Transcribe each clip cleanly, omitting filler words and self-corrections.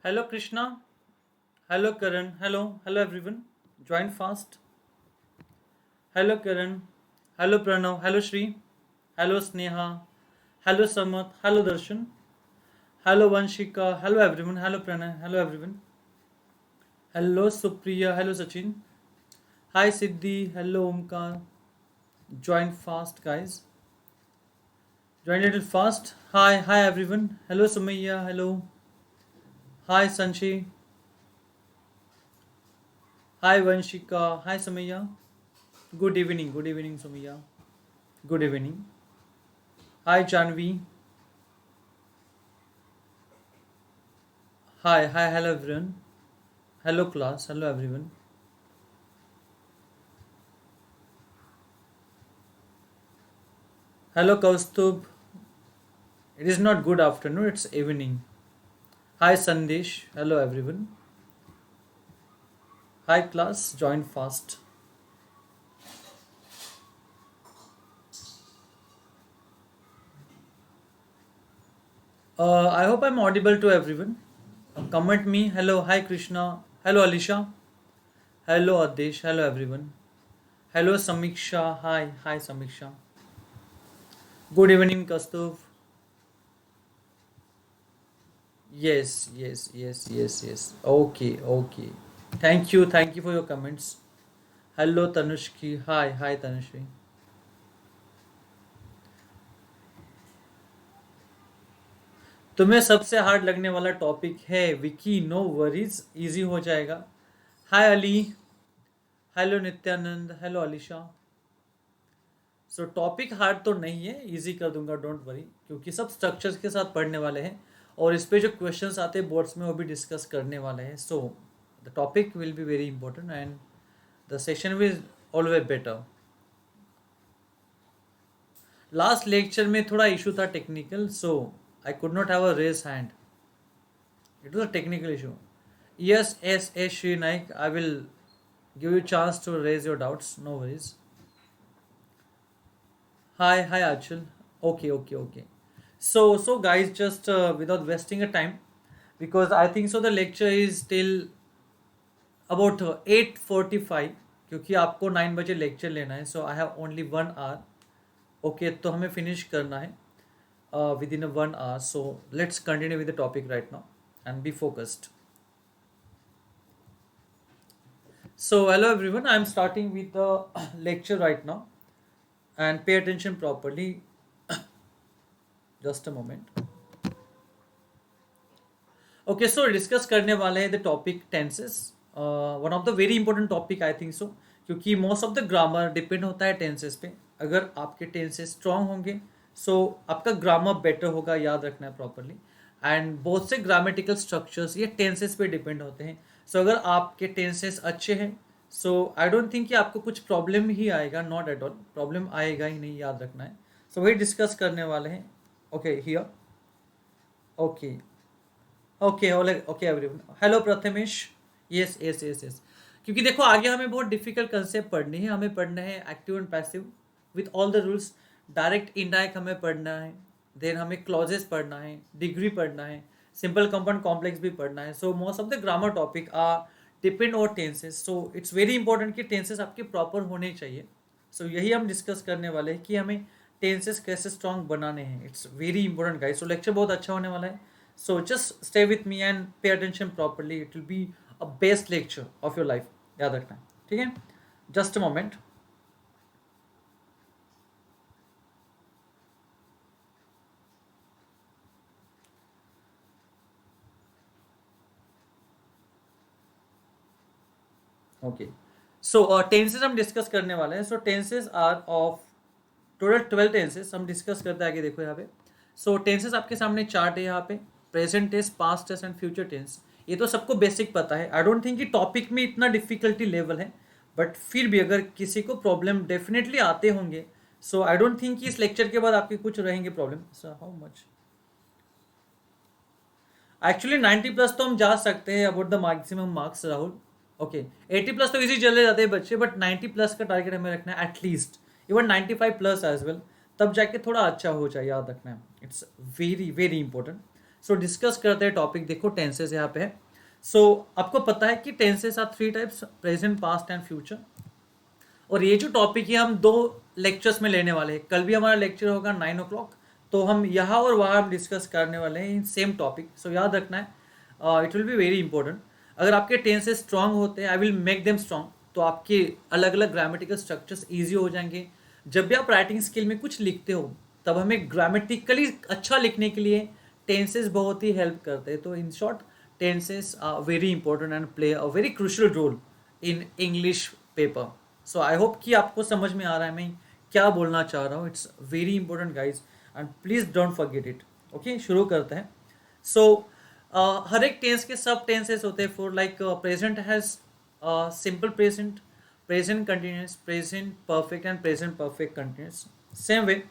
Hello Krishna. Hello Karan. Hello everyone. Join fast. Hello Karan. Hello Pranav. Hello Shri. Hello Sneha. Hello Samat. Hello Darshan. Hello Vanshika. Hello everyone. Hello Pranay. Hello everyone. Hello Supriya. Hello Sachin. Hi Siddhi. Hello Omkar. Join fast guys. Join little fast. Hi everyone. Hello Sumayya. Hello. Hi Sanchi. Hi Vanshika. Hi Sumayya. Good evening. Good evening Sumayya. Good evening. Hi Janvi. Hi, hello everyone. Hello class, hello everyone. Hello Kaustub. It is not good afternoon, it's evening. Hi Sandesh, hello everyone. Hi class, join fast. I hope I'm audible to everyone. Comment me. Hello, hi Krishna. Hello Alisha. Hello Adesh. Hello everyone. Hello Samiksha. Hi Samiksha. Good evening Kaustub. Yes. Okay. Thank you for your comments. Hello Tanushki. Hi Tanushri. तुम्हें सबसे hard लगने वाला topic है Vicky, no worries, easy हो जाएगा. Hi Ali. Hello Nityanand. Hello Alisha. So topic hard तो नहीं है, इजी कर दूंगा, डोंट वरी, क्योंकि सब स्ट्रक्चर्स के साथ पढ़ने वाले हैं और इस पे जो क्वेश्चंस आते हैं बोर्ड्स में वो भी डिस्कस करने वाले हैं. So the topic will be very important and the session will always better. Last lecture में थोड़ा इशू था technical, so I could not have a raise hand. It was a technical issue. Yes, Shri Naik, I will give you chance to raise your doubts. No worries. Hi, Achal. Okay. So guys, just without wasting a time, because I think so the lecture is till about 8:45, क्योंकि आपको 9 बजे lecture लेना है. So I have only 1 hour. Okay, तो हमें finish करना है within 1 hour. So let's continue with the topic right now and be focused. So hello everyone, I am starting with the lecture right now and pay attention properly. Just a moment. Okay, so discuss करने वाले हैं the topic tenses. One of the very important topic I think so, क्योंकि most of the grammar depend होता है tenses पे. अगर आपके tenses strong होंगे सो आपका ग्रामर बेटर होगा, याद रखना है प्रॉपरली. एंड बहुत से ग्रामेटिकल स्ट्रक्चर्स ये टेंसेस पे डिपेंड होते हैं. सो अगर आपके टेंसेस अच्छे हैं सो आई डोंट थिंक कि आपको कुछ प्रॉब्लम ही आएगा. नॉट एट ऑल, प्रॉब्लम आएगा ही नहीं, याद रखना है. सो वही डिस्कस करने वाले हैं. Okay here. Okay. Okay everyone. Hello Prathamesh. Yes. क्योंकि देखो आगे हमें बहुत डिफिकल्ट कंसेप्ट पढ़नी है. हमें पढ़ना है active and passive with all the rules. Direct indirect हमें पढ़ना है. देन हमें क्लॉजेस पढ़ना है, डिग्री पढ़ना है, सिंपल कंपाउंड कॉम्प्लेक्स भी पढ़ना है. So most of the grammar topic are depend और tenses. So it's very important कि टेंसेस आपके प्रॉपर होने चाहिए. सो यही हम डिस्कस करने वाले हैं कि हमें टेंसेस कैसे स्ट्रॉन्ग बनाने हैं. It's very important guys. So lecture बहुत अच्छा होने वाला है. So just stay with me and pay attention properly. It will be a best lecture of your life. याद रखना है, ठीक है. Just a moment. Okay. So tenses हम डिस्कस करने वाले हैं. So tenses are of total 12 tenses हम डिस्कस करते हैं आगे. देखो यहाँ पे. सो टेंसेस आपके सामने चार्ट है यहाँ पे. Present tense, past tense and future tense. ये तो सबको बेसिक पता है. आई डोंट थिंक कि टॉपिक में इतना डिफिकल्टी लेवल है, बट फिर भी अगर किसी को प्रॉब्लम डेफिनेटली आते होंगे. सो आई डोंट थिंक कि इस लेक्चर के बाद आपके कुछ रहेंगे problem. So how much actually 90 plus तो हम जा सकते हैं about the maximum marks Rahul. Okay, 80 plus तो इजी चले जाते हैं बच्चे, बट 90 प्लस का टारगेट हमें रखना है at least. Even 95 plus as well, तब जाके थोड़ा अच्छा हो जाए, याद रखना है. It's very very important. So discuss करते हैं टॉपिक। देखो टेंसेस यहाँ पे है। सो आपको पता है कि tenses are three types, present, past and future. और ये जो टॉपिक है हम दो लेक्चर्स में लेने वाले हैं। कल भी हमारा लेक्चर होगा 9 o'clock, तो हम यहाँ और वहाँ हम डिस्कस करने वाले हैं इन सेम टॉपिक। सो याद रखना है, it will be very important. अगर आपके टेंसेस स्ट्रांग होते हैं, I will make them strong, तो आपके अलग अलग ग्रामेटिकल स्ट्रक्चर्स ईजी हो जाएंगे। जब भी आप राइटिंग स्किल में कुछ लिखते हो, तब हमें ग्रामेटिकली अच्छा लिखने के लिए टेंसेस बहुत ही हेल्प करते हैं। तो in short, tenses are very important and play a very crucial role in English paper. So I hope कि आपको समझ में आ रहा है मैं क्या बोलना चाह रहा हूँ। It's very important guys, and please don't forget it. Okay, शुरू करते हैं। सो हर एक टेंस के सब टेंसेस होते हैं। For like present has simple present, present continuous, present perfect and present perfect continuous. Same way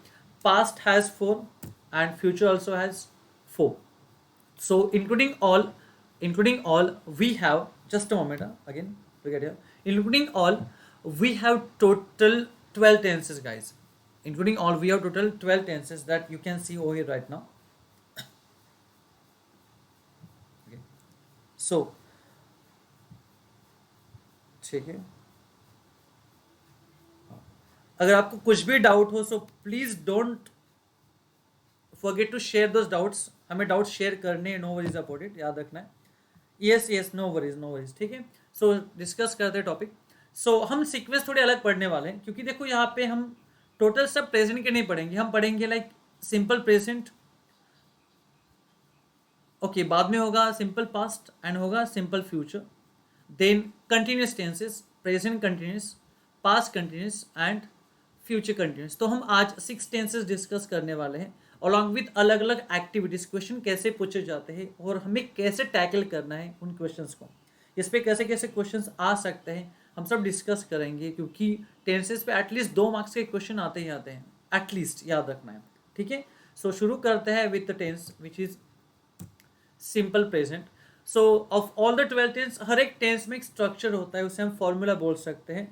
past has four and future also has four. So including all we have, just a moment, again look at here, including all we have total 12 tenses guys. Including all we have total 12 tenses that you can see over here right now. Okay. So ठीक है, अगर आपको कुछ भी doubt हो, so please don't forget to share those doubts. हमें doubts share करने, no worries about it, याद रखना है। Yes yes, no worries no worries, ठीक है। सो डिस्कस करते हैं टॉपिक। सो हम सीक्वेंस थोड़े अलग पढ़ने वाले हैं, क्योंकि देखो यहाँ पे हम टोटल सब प्रेजेंट के नहीं पढ़ेंगे। हम पढ़ेंगे लाइक सिंपल प्रेजेंट, ओके, बाद में होगा सिंपल पास्ट एंड होगा simple future, then continuous tenses, present continuous, past continuous and future continuous. तो हम आज 6 टेंसेस डिस्कस करने वाले हैं, अलॉन्ग विद अलग अलग एक्टिविटीज। क्वेश्चन कैसे पूछे जाते हैं और हमें कैसे टैकल करना है उन क्वेश्चंस को, इस पे कैसे कैसे क्वेश्चंस आ सकते हैं, हम सब डिस्कस करेंगे। क्योंकि टेंसेस पे एटलीस्ट 2 मार्क्स के क्वेश्चन आते ही आते हैं, एटलीस्ट, याद रखना है, ठीक है। सो शुरू करते हैं with the tense which is simple present. So of all the 12 tense, हर एक टेंस में एक स्ट्रक्चर होता है, उसे हम फॉर्मूला बोल सकते हैं।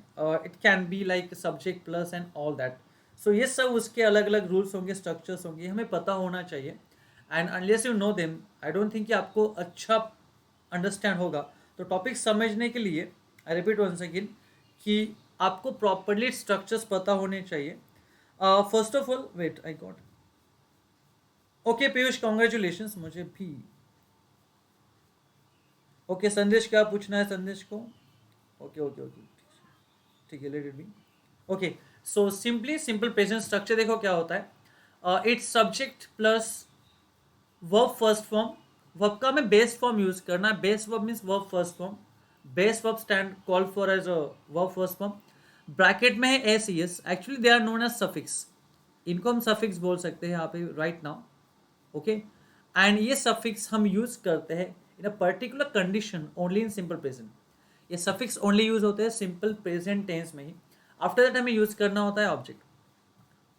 It can be like subject plus and all that. So ये सब उसके अलग अलग रूल्स होंगे, स्ट्रक्चर्स होंगे, हमें पता होना चाहिए। And unless you know them, I don't think कि आपको अच्छा अंडरस्टैंड होगा। तो टॉपिक समझने के लिए आई रिपीट वंस अगेन कि आपको प्रॉपरली स्ट्रक्चर्स पता होने चाहिए। First of all, wait, I got, okay Piyush, congratulations. मुझे भी ओके, संदेश क्या पूछना है संदेश को? ओके ओके ओके, ठीक है, let it be. Okay, so simply simple present structure देखो क्या होता है। It's subject plus verb first form. Verb का हमें बेस फॉर्म यूज करना है। Base verb means verb first form. Base verb stand call for as a verb first form. Bracket में है S E S, actually they are known as suffix. इनको हम suffix बोल सकते हैं यहाँ पे राइट नाउ, ओके। एंड ये सफिक्स हम यूज करते हैं in a particular condition only in simple present. ये सफिक्स ओनली यूज होते हैं सिंपल प्रेजेंट टेंस में ही। आफ्टर दैट हमें यूज करना होता है ऑब्जेक्ट।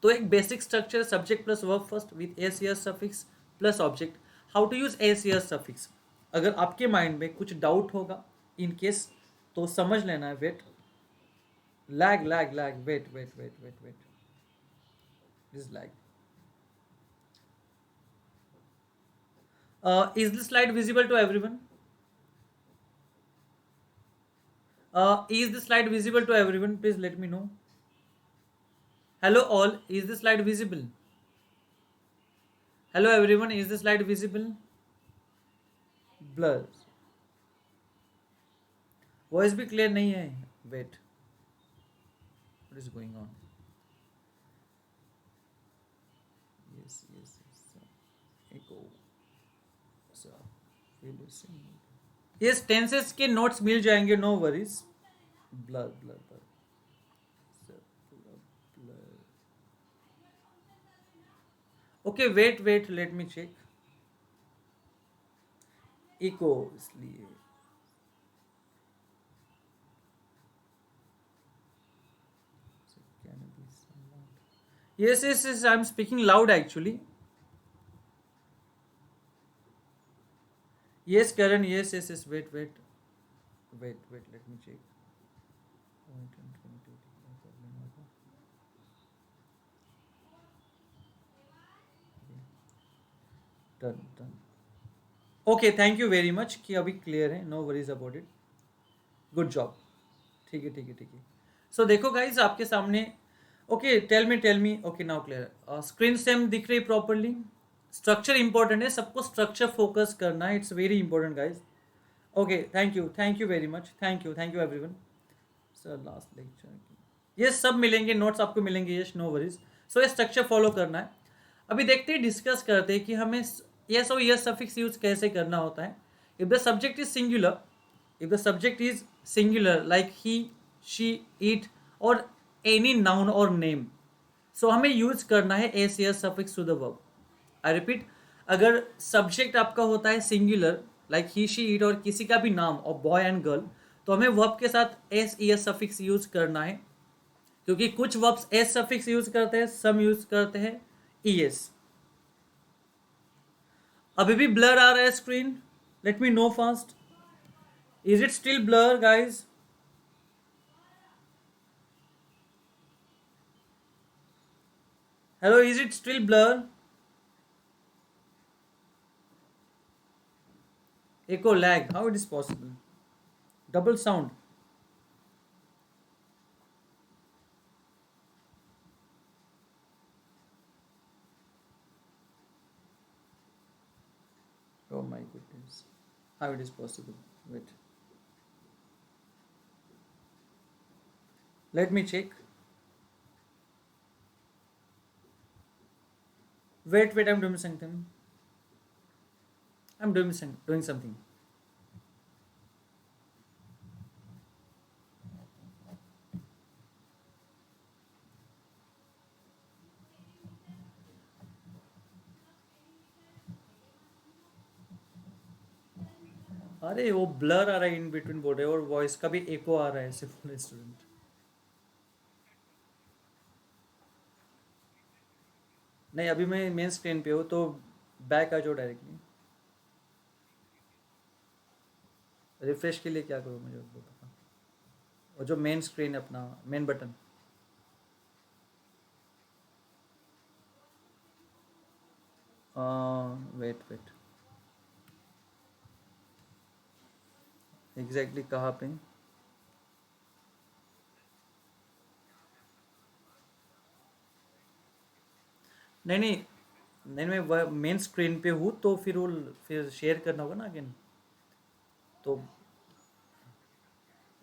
तो एक basic structure, subject plus verb first with s or suffix plus object. How to use s or suffix, अगर आपके माइंड में कुछ डाउट होगा इन केस, तो समझ लेना है। Wait, lag lag lag, wait wait wait wait wait, this lag. Is the slide visible to everyone? Is the slide visible to everyone? Please let me know. Hello all, is the slide visible? Hello everyone, is the slide visible? Blur. Voice भी clear नहीं है. Wait. What is going on? Yes, yes, yes. Echo. So, we listen. Yes, tenses के notes मिल जाएंगे, no worries. Blur, blur, blur. So, blur, blur. Okay, wait, wait, let me check. Echo इसलिए. Can it be some loud? Yes, yes, yes, I'm speaking loud actually. Yes, Karan, yes, yes, yes, wait, wait. Wait, wait, let me check. Done, done. Okay, thank you very much कि अभी clear है, no worries about it, good job. ठीक है, ठीक है, ठीक है। सो देखो गाइज आपके सामने, okay tell me, okay now clear, screen same दिख रही प्रॉपरली। स्ट्रक्चर इंपॉर्टेंट है, सबको स्ट्रक्चर फोकस करना है, it's very important guys. Okay, thank you very much, thank you everyone. Sir last lecture, ये सब मिलेंगे, नोट्स आपको मिलेंगे, यस नो वरीज। सो ये स्ट्रक्चर फॉलो करना है। अभी देखते हैं, डिस्कस करते हैं कि हमें यस और यस सफिक्स यूज कैसे करना होता है। If the subject is singular, if the subject is singular like he, she, it और any noun or name, so हमें यूज करना है S S suffix to the verb. I repeat, अगर subject आपका होता है singular like he, she, it और किसी का भी नाम और बॉय एंड गर्ल, तो हमें वर्ब के साथ एस एस सफिक्स यूज करना है, क्योंकि कुछ वर्ब्स एस सफिक्स यूज करते हैं, सम यूज करते हैं ईएस। अभी भी ब्लर आ रहा है screen, let me know fast, is it still blur guys? Hello, is it still blur? Echo lag, how it is possible? Double sound. Oh my goodness, how it is possible? Wait, let me check. Wait, I'm doing something. I'm doing something. अरे वो blur आ रहा है in between बोल रहे, और voice का भी एको आ रहा है ऐसे फुल स्टूडेंट। नहीं, अभी मैं मेन स्क्रीन पे हूँ, तो बैक आ जाओ डायरेक्टली। रिफ्रेश के लिए क्या करूँ मुझे वो बताओ, और जो मेन स्क्रीन है अपना मेन बटन। वेट, एग्जैक्टली कहाँ पे? नहीं नहीं नहीं, मैं मेन स्क्रीन पे हूँ, तो फिर वो फिर शेयर करना होगा ना अगेन, तो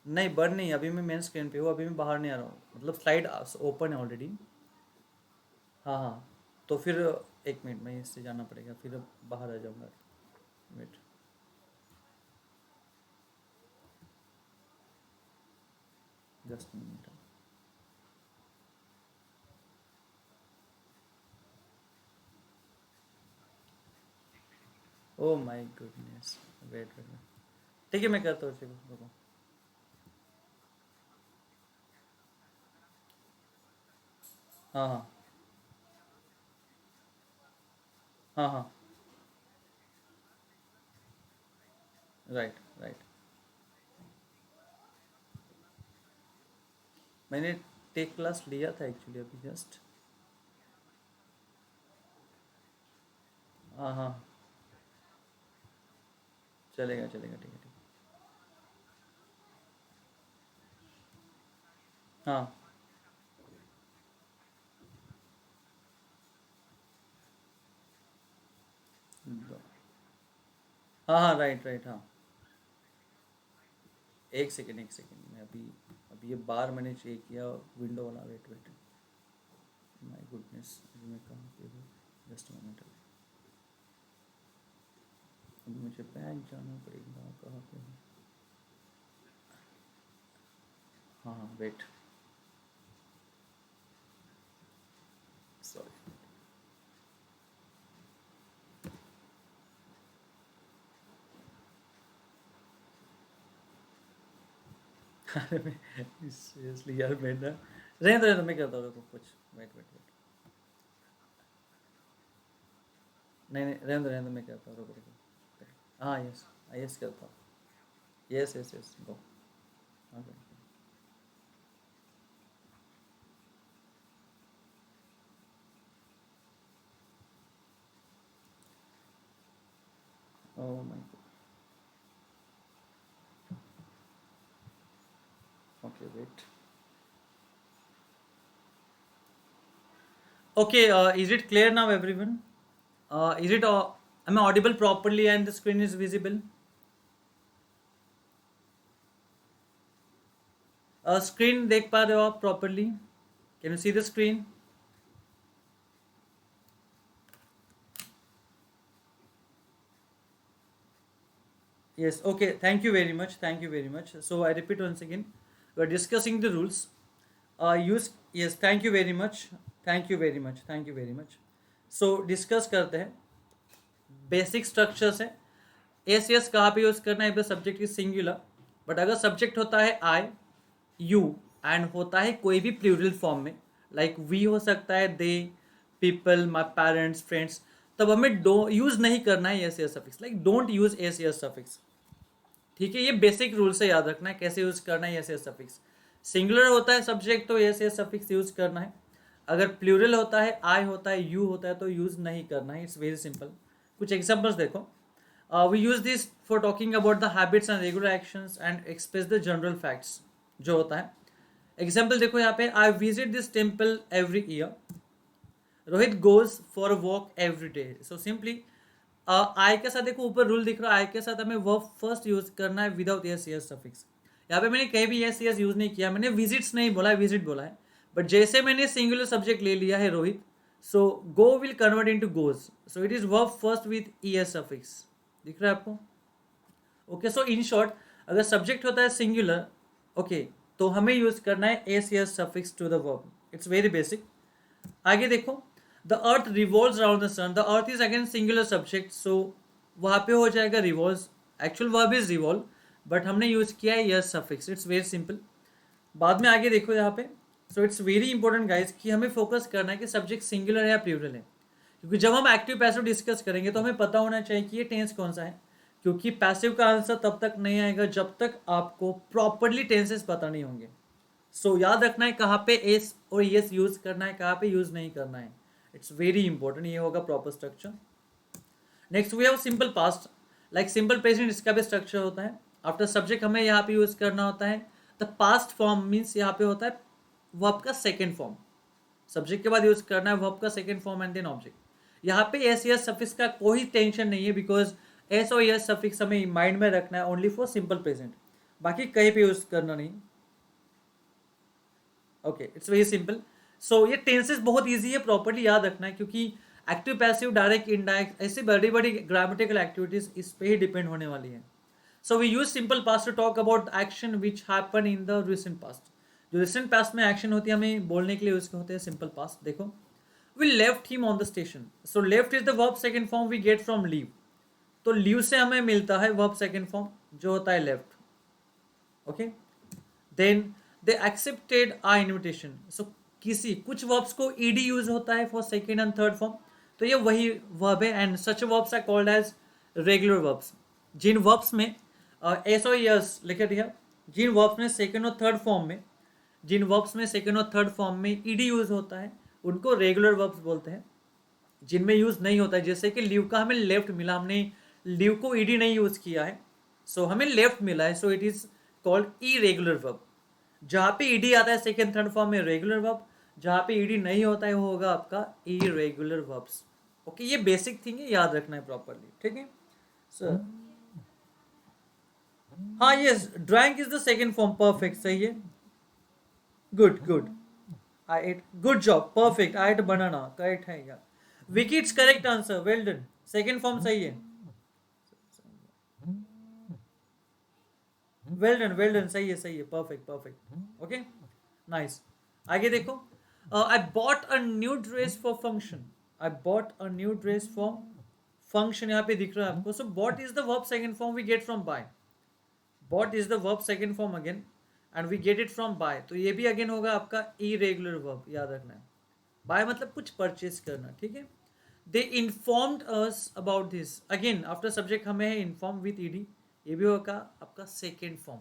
नहीं बंद नहीं, अभी मैं मेन स्क्रीन पे हूँ, अभी मैं बाहर नहीं आ रहा हूँ, मतलब स्लाइड ओपन है ऑलरेडी। हाँ हाँ, तो फिर एक मिनट में इससे जाना पड़ेगा, फिर बाहर आ जाऊँगा। Wait, just minute. Oh my goodness, wait, ठीक है मैं करता हूँ, चलो रुको। हाँ हाँ हाँ हाँ, राइट राइट। मैंने टेक क्लास लिया था एक्चुअली अभी जस्ट। हाँ हाँ, चलेगा चलेगा, ठीक है ठीक है। हाँ हाँ हाँ, राइट राइट, हाँ। एक सेकेंड मैं अभी, अभी ये बार मैंने चेक किया विंडो वाला, वेट, माय गुडनेस, अभी मैं कहाँ पे हूँ? जस्ट मोमेंट, अभी मुझे बैंक जाना पड़ेगा, कहाँ पे हूँ? हाँ हाँ, वेट, सॉरी। अरे मैं सीरियसली यार, मैं ना, रहने दो मैं करता हूँ, रुको कुछ, वेट, नहीं नहीं, रहने दो मैं करता हूँ, रुको। हाँ यस, यस करता हूँ, yes go. Okay, Oh my God. Okay, wait. Okay, is it clear now, everyone? Is it? Am I audible properly and the screen is visible? Screen देख पा रहे हो आप properly? Can you see the screen? Yes. Okay. Thank you very much. Thank you very much. So I repeat once again, we are discussing the rules. Use yes. Thank you very much. Thank you very much. Thank you very much. So discuss करते हैं basic structures है. S yes कहाँ पे use करना है if the subject is singular. But अगर subject होता है आई यू एंड होता है कोई भी प्लूरल फॉर्म में, लाइक वी हो सकता है, दे, पीपल, माई पेरेंट्स, फ्रेंड्स, तब हमें डो यूज नहीं करना है s es suffix. Like don't use S es suffix. ठीक है, ये बेसिक रूल से याद रखना है कैसे यूज करना है एस यस सफिक्स. सिंगुलर होता है सब्जेक्ट तो एस यस सफिक्स यूज करना है. अगर प्लूरल होता है, आई होता है, यू होता है, तो यूज नहीं करना है. It's very simple. कुछ एग्जांपल्स देखो. We use this for talking about the habits and regular actions and express the general facts जो होता है. एग्जाम्पल देखो यहाँ पे, I visit this temple every year. Rohit goes for walk every day. So simply I के साथ देखो ऊपर रूल दिख रहा है, आई के साथ हमें वर्ब फर्स्ट यूज करना है विदाउट एस यस सफिक्स. यहाँ पे मैंने कहीं भी एस यस यूज नहीं किया, मैंने विजिट्स नहीं बोला है, विजिट बोला है. बट जैसे मैंने सिंगुलर सब्जेक्ट ले लिया है Rohit, so go will convert into goes. So it is verb first with e s suffix. दिख रहा है आपको? ओके. सो इन शॉर्ट, अगर सब्जेक्ट होता है सिंगुलर, ओके, तो हमें यूज करना है s es suffix to the verb. It's very basic. आगे देखो, the earth revolves around the sun. The earth is again singular subject, so वहां पे हो जाएगा revolves. Actual verb is revolve, but हमने यूज किया है yes suffix. It's very simple. बाद में आगे देखो यहाँ पे. सो इट्स वेरी इंपॉर्टेंट गाइज कि हमें फोकस करना है कि सब्जेक्ट सिंगुलर है या प्लूरल है. क्योंकि जब हम एक्टिव पैसिव डिस्कस करेंगे तो हमें पता होना चाहिए कि ये टेंस कौन सा है. क्योंकि पैसिव का आंसर तब तक नहीं आएगा जब तक आपको प्रॉपरली टेंसेस पता नहीं होंगे. सो याद रखना है कहाँ पे एस और यस यूज करना है, कहाँ पे यूज नहीं करना है. It's very important. ये होगा proper structure. Next we have simple past. Like simple present, इसका भी स्ट्रक्चर होता है. आफ्टर सब्जेक्ट हमें यहाँ पे यूज करना होता है द पास्ट फॉर्म. मीन्स यहाँ पे होता है वर्ब का सेकेंड फॉर्म. सब्जेक्ट के बाद यूज करना है वर्ब का second form and then object. यहाँ पे एस यस सफिक्स का कोई टेंशन नहीं है, बिकॉज एस और यस सफिक्स हमें माइंड में रखना है ओनली फॉर सिंपल प्रेजेंट. बाकी कहीं पे यूज करना नहीं. Okay, it's very simple. So ये टेंसेस बहुत इजी है, प्रॉपर्ली याद रखना है, क्योंकि एक्टिव पैसिव डायरेक्ट इनडायरेक्ट ऐसी बड़ी बड़ी ग्रामेटिकल एक्टिविटीज इस पे ही डिपेंड होने वाली है. So we use simple past to talk about action which happen in the recent past. जो रिसेंट पास्ट में एक्शन होती है हमें बोलने के लिए यूज होते हैं सिंपल पास्ट. देखो, we left him on the station. So left is the verb second form we get from leave. तो leave से हमें मिलता है verb second form जो होता है left. Okay. Then they accepted our invitation. So कुछ verbs को ed यूज होता है for second and third form. तो ये वही verb है and such verbs are called as regular verbs. Jin verbs में s और yes लिखे दिया, जिन verbs में second और third form में, जिन verbs में second और third form में ed यूज होता है उनको रेगुलर वर्ब्स बोलते हैं. जिनमें यूज नहीं होता है, जैसे कि लीव का हमें लेफ्ट मिला, हमने लीव को ईडी नहीं यूज किया है, सो हमें लेफ्ट मिला है, सो it is called irregular verb. जहाँ पे ईडी आता है सेकेंड थर्ड फॉर्म में रेगुलर वर्ब, जहाँ पे ईडी नहीं होता है वो होगा आपका इरेगुलर वर्ब्स. ओके, ये बेसिक थिंग है, याद रखना है प्रॉपरली. ठीक है सर? हाँ, yes, drawing is the second form. Perfect, सही है. Good good. I ate. Good job. Perfect. I ate a banana. Correct है यार. Vicky, it's correct answer. Well done. Second form सही है. Well done. Well done. सही है. सही है. Perfect. Perfect. Okay. Nice. आगे देखो. I bought a new dress for function. I bought a new dress for function. यहाँ पे दिख रहा है आपको. So bought is the verb second form we get from buy. Bought is the verb second form again. And we get it from by. तो ये भी again होगा आपका इरेगुलर वर्ब, याद रखना है. बाय मतलब कुछ परचेज करना. ठीक है. They informed us about this. Again after subject हमें है इन्फॉर्म विथ ईडी. ये भी होगा आपका second form.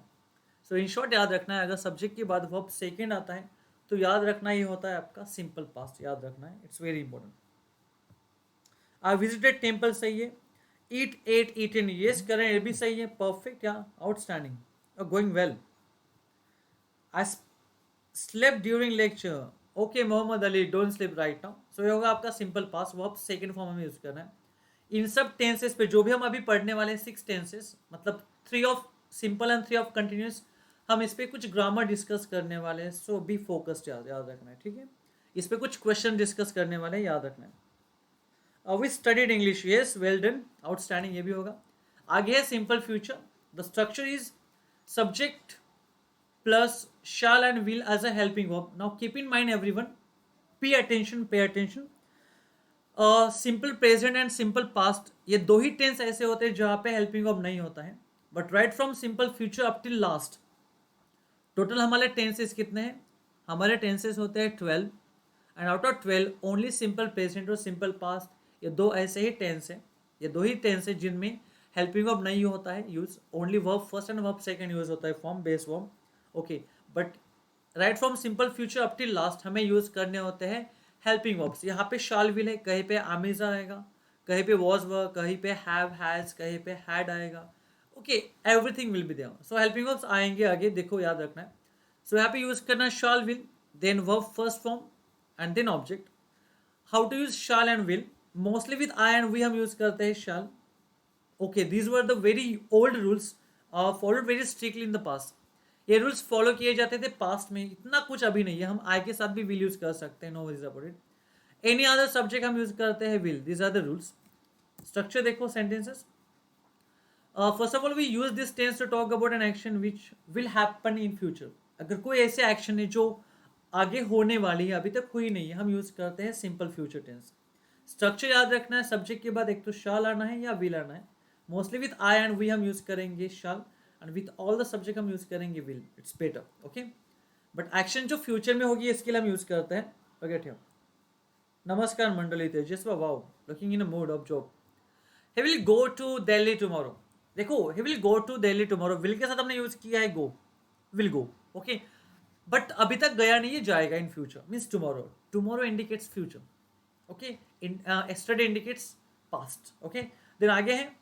So in short याद रखना है, अगर सब्जेक्ट के बाद वर्ब सेकेंड आता है तो याद रखना ये होता है आपका सिंपल पास्ट. याद रखना है, it's very important. I visited temple, सही है. ईट ईटन, यस करें, ये भी सही है, परफेक्ट या outstanding, going well. I slept during lecture, okay Mohammad Ali, don't sleep right now. So ये होगा आपका सिंपल पास, वो आप सेकेंड फॉर्म में यूज करना है। इन सब टेंसेस पे जो भी हम अभी पढ़ने वाले हैं, 6 टेंसेस, मतलब 3 of simple and 3 of continuous, हम इस पे कुछ ग्रामर डिस्कस करने वाले हैं। सो बी फोकस्ड, याद याद रखना है, ठीक है। इस पे कुछ क्वेश्चन डिस्कस करने वाले हैं, याद रखना है। We studied English, yes well done, outstanding, ये भी होगा। आगे है simple future, the structure is subject plus shall and will as a helping verb. Now keep in mind everyone, pay attention, pay attention. Simple present and simple past, ये दो ही tense ऐसे होते हैं जहां पे हेल्पिंग वर्ब नहीं होता है। But right from simple future up till last, total हमारे टेंसेस कितने हैं? हमारे टेंसेस होते हैं 12, and out of 12 only simple present और सिंपल पास्ट, ये दो ऐसे ही टेंस हैं, ये दो ही टेंस है जिनमें हेल्पिंग वर्ब नहीं होता है use, only verb first and verb second use होता है, form base verb, okay. But right from simple future up till last हमें यूज करने होते हैं हेल्पिंग वर्ब्स। यहाँ पे शाल विल है, कहीं पे आमेजा आएगा, कहीं पे वॉज व, कहीं पे हैव हैज, कहीं पे हैड आएगा, okay, everything will be there. So helping verbs आएंगे आगे, देखो याद रखना है। सो यहाँ पे यूज करना shall will, then verb first form and then object. How to use shall and will? Mostly with I and we हम यूज करते हैं shall, okay. These were the very old rules, followed very strictly in the past. ये rules follow किए जाते थे past में, इतना कुछ अभी नहीं है। हम आई के साथ भी विल यूज कर सकते हैं, no worries about it. Any other subject हम यूज करते हैं will, these are the rules. Structure देखो sentences, first of all we use this tense to talk about an action which will happen in future. अगर कोई ऐसे action है जो आगे होने वाली है, अभी तक हुई नहीं है, हम यूज करते हैं सिंपल फ्यूचर टेंस। स्ट्रक्चर याद रखना है, सब्जेक्ट के बाद एक तो शाल आना है या विल आना है। Mostly with I and we हम यूज करेंगे shall, and with all the subject हम यूज करेंगे will, it's better, okay. But action जो फ्यूचर में होगी इसके लिए हम यूज करते हैं फॉरगेट हिम। नमस्कार मंडली Tejaswa, wow, looking in a mood of job. He will go to Delhi tomorrow, देखो he will go to Delhi tomorrow, will के साथ हमने यूज किया है go, will go, okay. But अभी तक गया नहीं है, जाएगा in future, means tomorrow, tomorrow indicates future, okay. yesterday indicates past, okay। then आगे है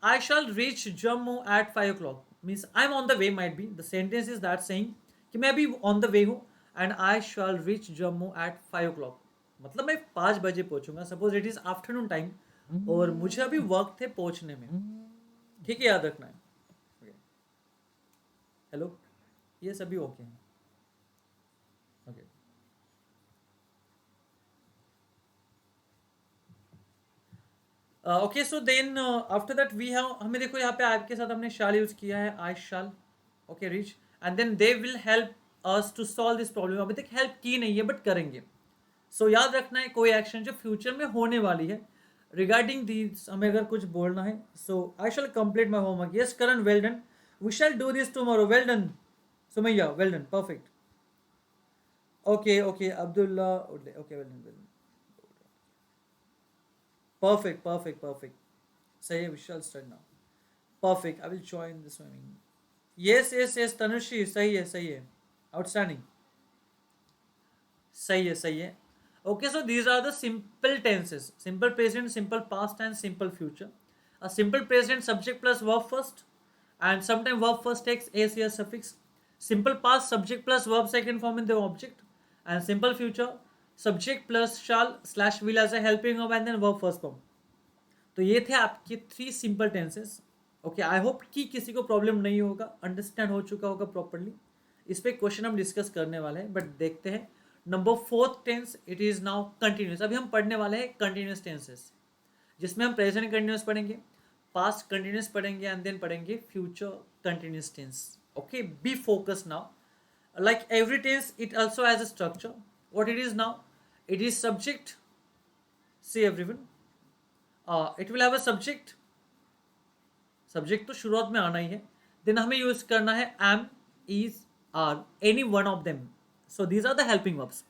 I shall reach Jammu at 5 o'clock, means I'm on the way, might be the sentence is that saying कि मैं अभी on the way हूँ, and I shall reach Jammu at 5 o'clock, मतलब मैं 5 बजे पहुंचूंगा, suppose it is afternoon time और मुझे अभी वक्त है पहुंचने में, ठीक है, याद रखना है। हेलो, ये सभी ओके हैं, okay. Okay, so then after that we have, हमें देखो यहाँ पे आपके साथ हमने शाल यूज किया है, I shall, okay, reach, and then they will help us to solve this problem. अभी तक हेल्प की नहीं है बट करेंगे। सो याद रखना है कोई एक्शन जो फ्यूचर में होने वाली है, रिगार्डिंग दिस हमें अगर कुछ बोलना है। So I shall complete my homework, yes Karan, well done, we shall do this tomorrow, well done Sumaiya, well done, perfect, okay okay, Abdullah, okay, well done, well done, perfect, perfect, perfect, सही है, we shall start now, perfect, I will join the swimming, yes yes yes, Tanushree, सही है, outstanding, सही है, okay। So these are the simple tenses, simple present, simple past and simple future। A simple present, subject plus verb first, and sometimes verb first takes as here suffix। Simple past, subject plus verb second form in the object, and simple future, subject plus shall slash will as a helping verb and then verb first form। तो ये थे आपके 3 simple tenses, okay. आई hope कि किसी को problem नहीं होगा, understand हो चुका होगा प्रॉपरली। इस पे क्वेश्चन हम डिस्कस करने वाले हैं, बट देखते हैं। Number 4th tense, it is now continuous. अभी हम पढ़ने वाले हैं कंटिन्यूस टेंसेस, जिसमें हम प्रेजेंट कंटिन्यूस पढ़ेंगे, पास्ट कंटिन्यूस पढ़ेंगे, एंड देन पढ़ेंगे future continuous tense, okay. Be focus now, like every tense it also has a structure, what it is now, it is subject, see everyone, it will have a subject, subject तो शुरुआत में आना ही है, then हमें use करना है am, is, are, any one of them. So these are the helping verbs,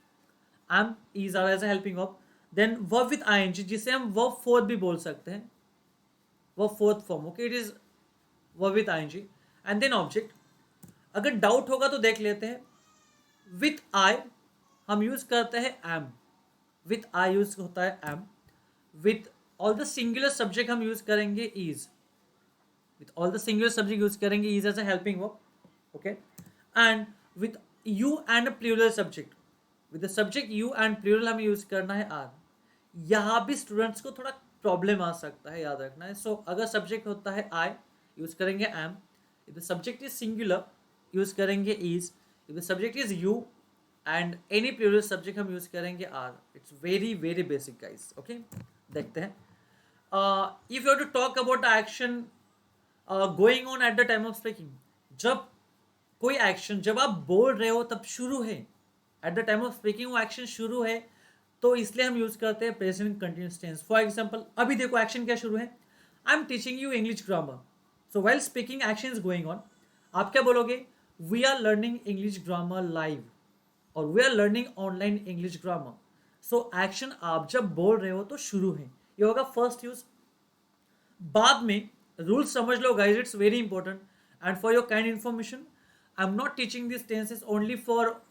am, is, are as a helping verb. Then verb with ING, जिसे हम वर्ब फोर्थ भी बोल सकते हैं, verb fourth form, okay, it is verb with ING, and then object. अगर doubt होगा तो देख लेते हैं, विथ आई हम यूज करते हैं एम, विथ आई यूज होता है am, with all the singular subject हम यूज करेंगे is, with all the singular subject use करेंगे is as a helping verb, okay. And with you and plural subject, with the subject you and plural हमें use करना है are. यहाँ भी students को थोड़ा प्रॉब्लम आ सकता है, याद रखना है. सो अगर सब्जेक्ट होता है आई, यूज करेंगे am. If the subject is singular, use करेंगे is. If the subject is you and any plural subject हम यूज करेंगे are. It's very very basic guys, okay. देखते हैं. If you to talk about the action going on at the time of speaking, जब कोई action जब आप बोल रहे हो तब शुरू है, at the time of speaking वो एक्शन शुरू है, तो इसलिए हम यूज करते हैं present continuous tense. For example अभी देखो एक्शन क्या शुरू है, I am teaching you English grammar. So while speaking action is going on. आप क्या बोलोगे, we are learning English grammar live, और we are learning online English grammar. So action आप जब बोल रहे हो तो शुरू है, ये होगा फर्स्ट यूज. बाद में रूल समझ लो guys, it's very important. And for your kind information, I am not teaching this tenses only for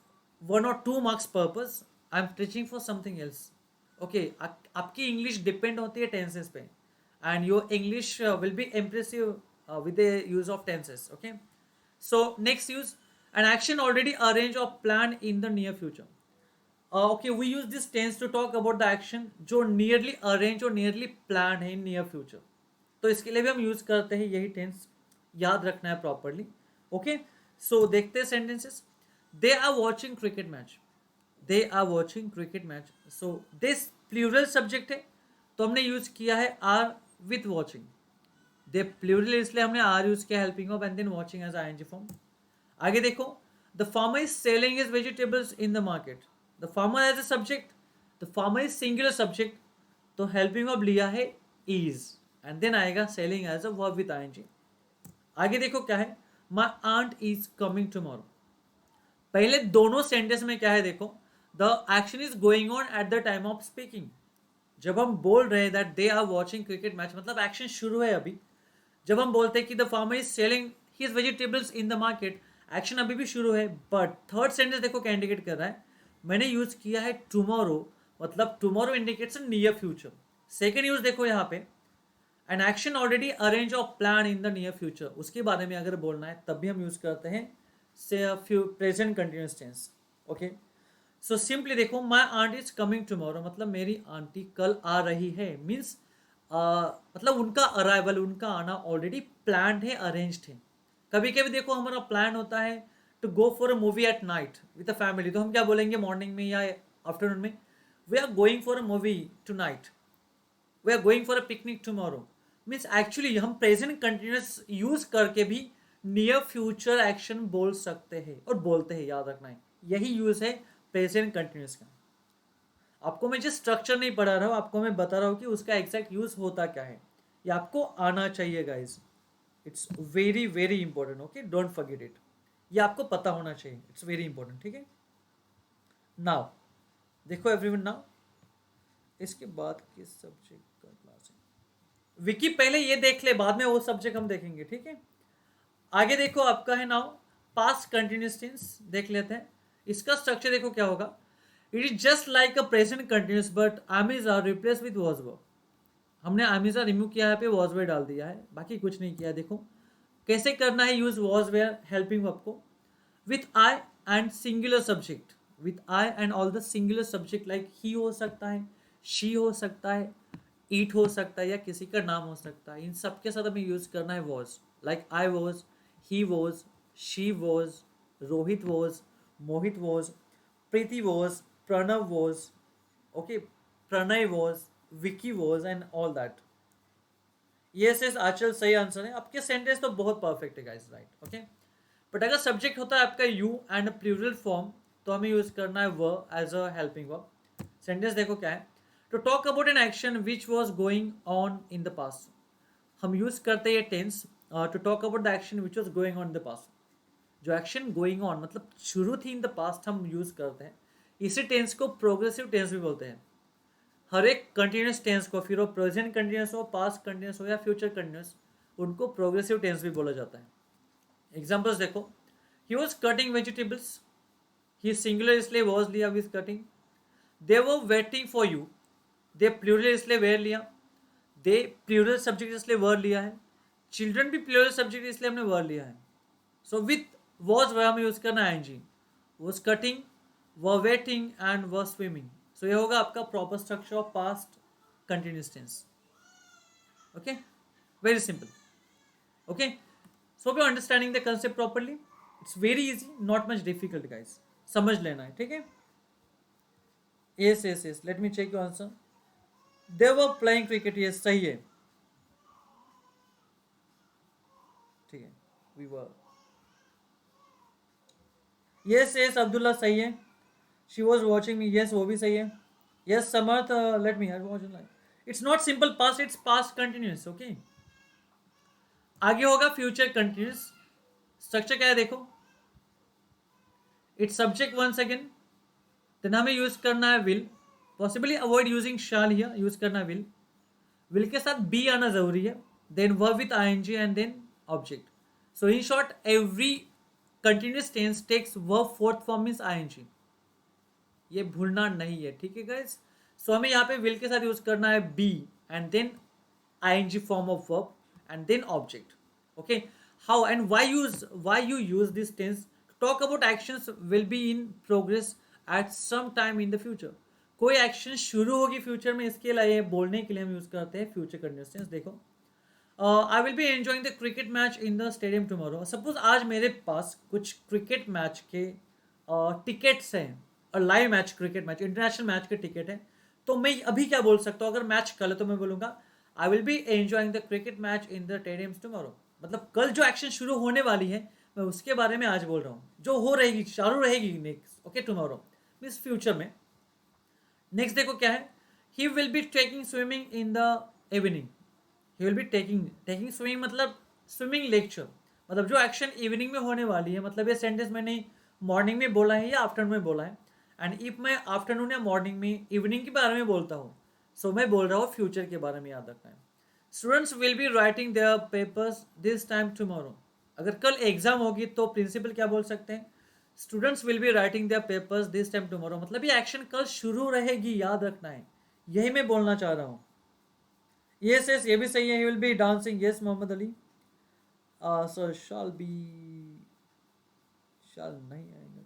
1 or 2 marks purpose. I am teaching for something else, okay. आपकी इंग्लिश डिपेंड होती है tenses पे, and your English will be impressive with the use of tenses, okay. So next use, an action already arrange और plan in the near future. Okay, we use this tense to talk about the action जो nearly arrange और nearly plan है in near future. तो इसके लिए भी हम use करते हैं यही टेंस, याद रखना है प्रॉपरली, ओके. सो देखते हैं sentences. They are watching cricket match, they are watching cricket match. So this plural subject है, तो हमने यूज किया है are with watching. They plural इसलिए हमने आर यूज किया helping of and then watching as ING form. आगे देखो, the farmer is selling his vegetables in the market. The farmer as a subject, the farmer is singular subject, तो helping of लिया है is, and then आएगा selling as a verb with ING. आगे देखो क्या है, my aunt is coming tomorrow. पहले दोनों सेंटेंस में क्या है देखो, the action is going on at the time of speaking. जब हम बोल रहे हैं that they are watching cricket match, मतलब एक्शन शुरू है अभी. जब हम बोलते हैं कि the farmer is selling his vegetables in the market, action अभी भी शुरू है. बट थर्ड सेंटेंस देखो क्या इंडिकेट कर रहा है, मैंने यूज किया है टुमारो, मतलब tomorrow indicates near future. Second use देखो यहाँ पे, एन एक्शन ऑलरेडी अरेंज और plan in the near future, उसके बारे में अगर बोलना है तब भी हम यूज करते हैं present continuous tense, okay. So simply देखो, my aunt is coming tomorrow, मतलब मेरी आंटी कल आ रही है. मीन्स मतलब उनका अराइवल, उनका आना ऑलरेडी प्लान है, अरेंज्ड है. कभी कभी देखो हमारा प्लान होता है to go for a movie at night with a family, तो हम क्या बोलेंगे मॉर्निंग में या आफ्टरनून में, we are going for a movie tonight, we are going for a picnic tomorrow. Means actually हम प्रेजेंट कंटिन्यूअस यूज करके भी नियर फ्यूचर एक्शन बोल सकते हैं और बोलते हैं, याद रखना है. यही यूज है प्रेजेंट कंटिन्यूअस का. आपको मैं जिस स्ट्रक्चर नहीं पढ़ा रहा हूँ, आपको मैं बता रहा हूँ कि उसका एग्जैक्ट यूज होता क्या है. ये आपको आना चाहिए guys, it's very very important, okay. Don't forget it, ये आपको पता होना चाहिए, इट्स वेरी इंपॉर्टेंट, ठीक है. नाउ देखो एवरीवन, नाउ इसके बाद किस सब्जेक्ट का क्लास है, विकी पहले ये देख ले, बाद में वो सब्जेक्ट हम देखेंगे, ठीक है. आगे देखो आपका है नाउ पास्ट कंटिन्यूअस टेंस, देख लेते हैं. इसका स्ट्रक्चर देखो क्या होगा, it is just like a present continuous but am is are replace with was verb. हमने आमीज आर रिमूव किया है, पे वॉज वेयर डाल दिया है, बाकी कुछ नहीं किया. देखो कैसे करना है use was were helping verb को, with I and singular subject, with I and all the singular subject, like he हो सकता है, शी हो सकता है, ईट हो सकता है, या किसी का नाम हो सकता है. इन सब के साथ हमें यूज करना है was, like I was, he was, she was, Rohit was, Mohit was, Preeti was, Pranav was, okay, Pranay was, Vicky was and all that. Yes yes Aachal सही आंसर है. आपके सेंटेंस तो बहुत परफेक्ट है गाइस, राइट, ओके. बट अगर सब्जेक्ट होता है आपका यू एंड प्लूरल फॉर्म, तो हमें यूज करना है व as a helping verb. Sentence देखो क्या है, to talk about an action which was going on in the past. हम यूज करते हैं tense to talk about the action which was going on in the past. जो action going on मतलब शुरू थी इन द पास्ट, हम use करते हैं. इसी टेंस को प्रोग्रेसिव टेंस भी बोलते हैं. हर एक कंटिन्यूस टेंस को, फिर वो प्रेजेंट कंटिन्यूस हो, पास्ट कंटिन्यूस हो या फ्यूचर कंटिन्यूस, उनको प्रोग्रेसिव टेंस भी बोला जाता है. एग्जाम्पल्स देखो, he was cutting vegetables, he singular इसलिए वॉज लिया विथ कटिंग. दे वो waiting for you, they plural इसलिए वेयर लिया. दे प्लूरल सब्जेक्ट इसलिए वर्ड लिया है, चिल्ड्रन भी प्लूरल सब्जेक्ट इसलिए हमने वर्ड लिया है. सो विथ वॉज वर्ब हमें यूज करना है ING. Was cutting, were waiting and were swimming. So ये होगा आपका proper structure of past continuous tense. Okay, very simple. Okay, so hope you're understanding the concept properly. It's very easy, not much difficult guys. समझ लेना है, ठीक है. yes, let me check your answer. They were playing cricket. yes, सही है, ठीक है. we were. yes, Abdullah सही है. she was watching me. yes, वो भी सही है. yes, Samarth, let me watch online. it's not simple past, it's past continuous. okay, आगे होगा फ्यूचर कंटिन्यूस. स्ट्रक्चर क्या है देखो. It's subject once again, then हमें यूज करना है will. Possibly avoid using shall here, use करना है विल. विल के साथ बी आना जरूरी है. Then verb with ING and then object. So in short every continuous tense takes verb fourth form means ING. ये भूलना नहीं है, ठीक है गाइस. सो हमें यहाँ पे विल के साथ यूज करना है be and then ING form of verb and then object. Okay, how and why you use this tense to talk about actions will be in progress at some time in the future. कोई action शुरू होगी future में, इसके लिए बोलने के लिए हम यूज करते हैं फ्यूचर कंटिन्यूस टेंस. देखो, I will be enjoying the cricket match in the stadium tomorrow. Suppose आज मेरे पास कुछ क्रिकेट मैच के टिकट्स हैं, और live match, cricket match, international match के टिकट है. तो मैं अभी क्या बोल सकता हूँ, अगर मैच कल है तो मैं बोलूंगा आई will be enjoying the cricket match in the stadium tomorrow. मतलब कल जो एक्शन शुरू होने वाली है मैं उसके बारे में आज बोल रहा हूँ, जो हो रहेगी, चालू रहेगी next. Okay, tomorrow means future में. नेक्स्ट देखो क्या है. He will be taking swimming in the evening. He will be taking swimming मतलब स्विमिंग लेक्चर. मतलब जो एक्शन इवनिंग में होने वाली है, मतलब ये सेंटेंस मैंने मॉर्निंग में बोला है या आफ्टरनून में बोला है. एंड इफ मैं आफ्टरनून या मॉर्निंग में इवनिंग के बारे में बोलता हूँ, सो मैं बोल रहा हूँ फ्यूचर के बारे में, याद रखना है. Students will be writing their papers this time tomorrow. अगर कल एग्जाम होगी तो प्रिंसिपल क्या बोल सकते हैं, students will be writing their papers this time tomorrow. मतलब ये एक्शन कल शुरू रहेगी, याद रखना है. यही मैं बोलना चाह रहा हूँ. yes, ये भी सही है. He will be dancing. yes, Mohammad Ali. So shall be, shall नहीं आएगा,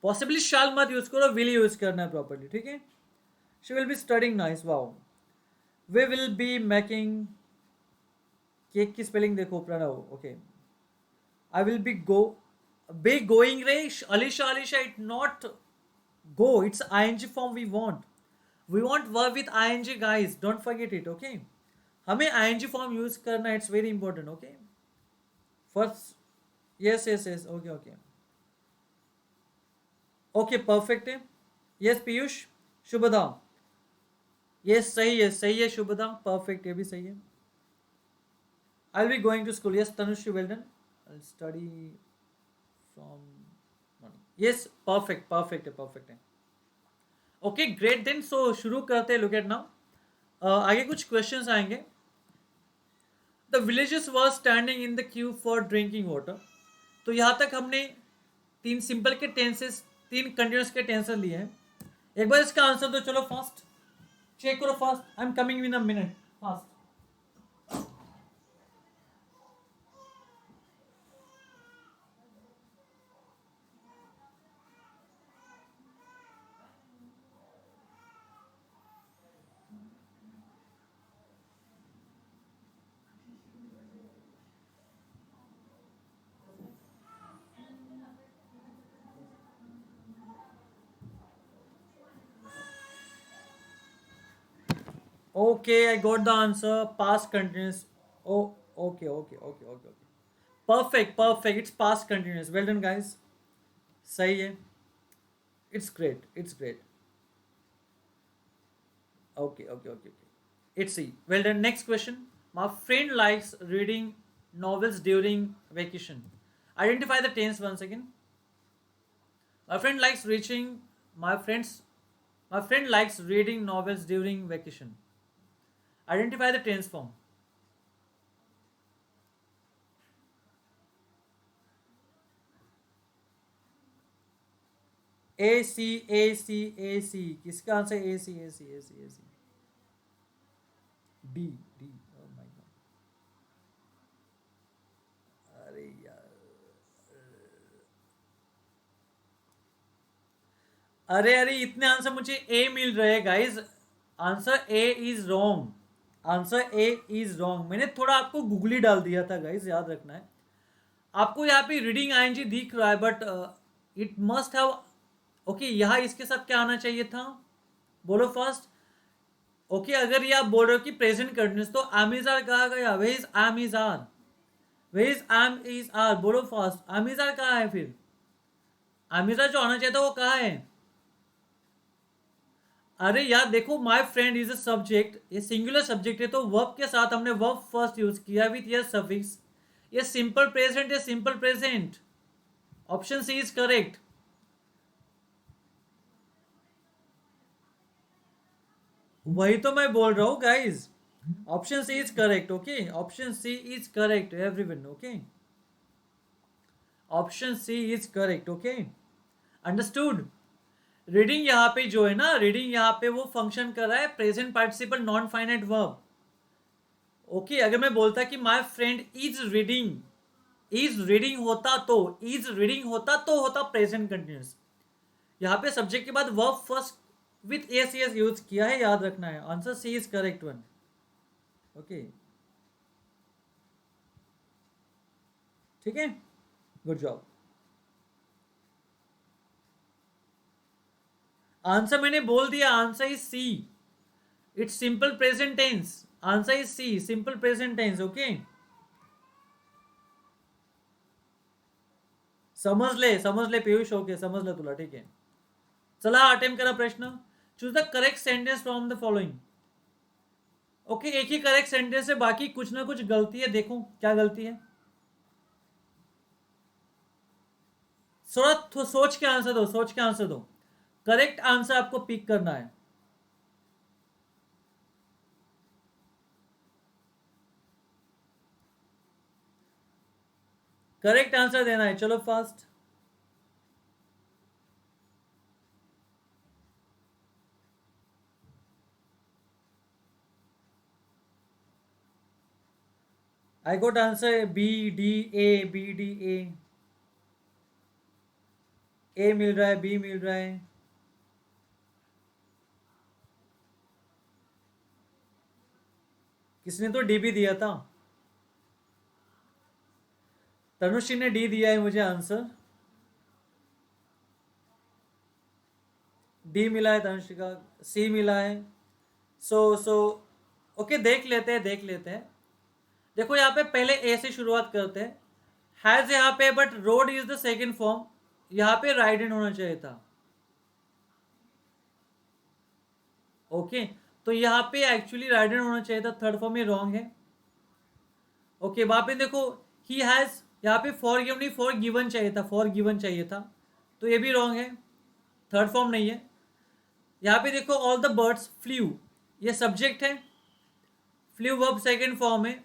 पॉसिबली शाल मत यूज करो, विल यूज करना है प्रॉपरली, ठीक है. She will be studying. Nice, wow. They will be making, cake की स्पेलिंग देखो, Pranav. Okay, I will be going रे. Alisha it not go, it's ing form. We want verb with ing guys, don't forget it. okay, हमें ing form use करना है, it's very important. okay, first. yes, okay, perfect है. yes, Piyush. Shubhada. yes, सही है Shubhada, perfect, ये भी सही है. I'll be going to school. yes, Tanushri, well done. I'll study from morning. yes, perfect है. Okay, great. देन सो शुरू करते हैं. लुक एट नाउ, आगे कुछ क्वेश्चंस आएंगे. The villages were standing in the Q for drinking water. तो यहाँ तक हमने तीन सिंपल के टेंसेस, तीन कंटिन्यूस के टेंसेस लिए हैं. एक बार इसका आंसर दो, चलो फास्ट चेक करो, fast. I am coming in a minute, fast. Okay, I got the answer. Past continuous. Oh, okay. Perfect. It's past continuous. Well done, guys. सही है. It's great. Okay. It's C. Well done. Next question. My friend likes reading novels during vacation. Identify the tense once again. My friend likes reaching. My friends. My friend likes reading novels during vacation. Identify the tense form. AC. किसका answer AC. D. अरे अरे, इतने answer मुझे ए मिल रहे हैं guys. Answer A is wrong. Answer A is wrong. मैंने थोड़ा आपको गूगली डाल दिया था गाइस, याद रखना है। आपको यहाँ पे रीडिंग आईएनजी दिख रहा है, but it must have. Okay, यहाँ इसके साथ क्या आना चाहिए था? बोलो फास्ट। ओके, अगर ये आप बोल रहे हो कि प्रेजेंट कंटिन्यूस, तो एम इज आर कहा गया? Where is am is are? Where is am is are? बोलो फास्ट, एम इज आर कहाँ है फिर? एम इज आर जो आना चाहिए था वो कहाँ है? अरे यार देखो, my friend is a subject, ये सिंगुलर सब्जेक्ट है, तो वर्ब के साथ हमने वर्ब फर्स्ट यूज किया विथ यस सफिक्स। ये सिंपल प्रेजेंट है, simple present. Option C is correct. वही तो मैं बोल रहा हूँ guys. Option C is correct. Okay, option C is correct everyone. Okay, option C is correct. Okay, understood. Reading यहाँ पे जो है ना, रीडिंग यहाँ पे वो फंक्शन कर रहा है present participle non finite verb. Okay, अगर मैं बोलता कि my friend is reading, is reading होता तो, इज रीडिंग होता तो होता प्रेजेंट कंटिन्यूस। यहाँ पे सब्जेक्ट के बाद verb first with S S use किया है, याद रखना है। Answer C is correct one. Okay, ठीक है, गुड जॉब। आंसर मैंने बोल दिया, answer is C. It's simple present tense. Answer is C, simple present tense. Okay, समझ ले पीयूष। ओके, समझ ले तुला, ठीक है। चला अटेम्प्ट करा प्रश्न। Choose the correct sentence from the following. Okay, एक ही करेक्ट सेंटेंस है, बाकी कुछ ना कुछ गलती है। देखो क्या गलती है। थोड़ा सोच के आंसर दो, सोच के आंसर दो। करेक्ट आंसर आपको पिक करना है। करेक्ट आंसर देना है, चलो fast. I got answer B D A, B D A मिल रहा है, बी मिल रहा है। किसने तो डी भी दिया था? तनुश्री ने डी दिया है मुझे आंसर। डी मिला है तनुश्री का, सी मिला है। सो ओके, देख लेते हैं, देख लेते हैं। देखो यहाँ पे पहले ए से शुरुआत करते हैं। हैज यहाँ पे, but road is the second form. यहाँ पे राइडेन होना चाहिए था। ओके, तो यहाँ पे एक्चुअली राइडेन होना चाहिए था, थर्ड फॉर्म में रॉन्ग है। ओके, वहां पे देखो ही हैज, यहाँ पे फॉर गिवन नहीं, फॉर गिवन चाहिए था, फॉर गिवन चाहिए था, तो ये भी रॉन्ग है, थर्ड फॉर्म नहीं है। यहाँ पे देखो ऑल द बर्ड्स फ्ल्यू, ये सब्जेक्ट है, फ्ल्यू वर्ब सेकेंड फॉर्म है।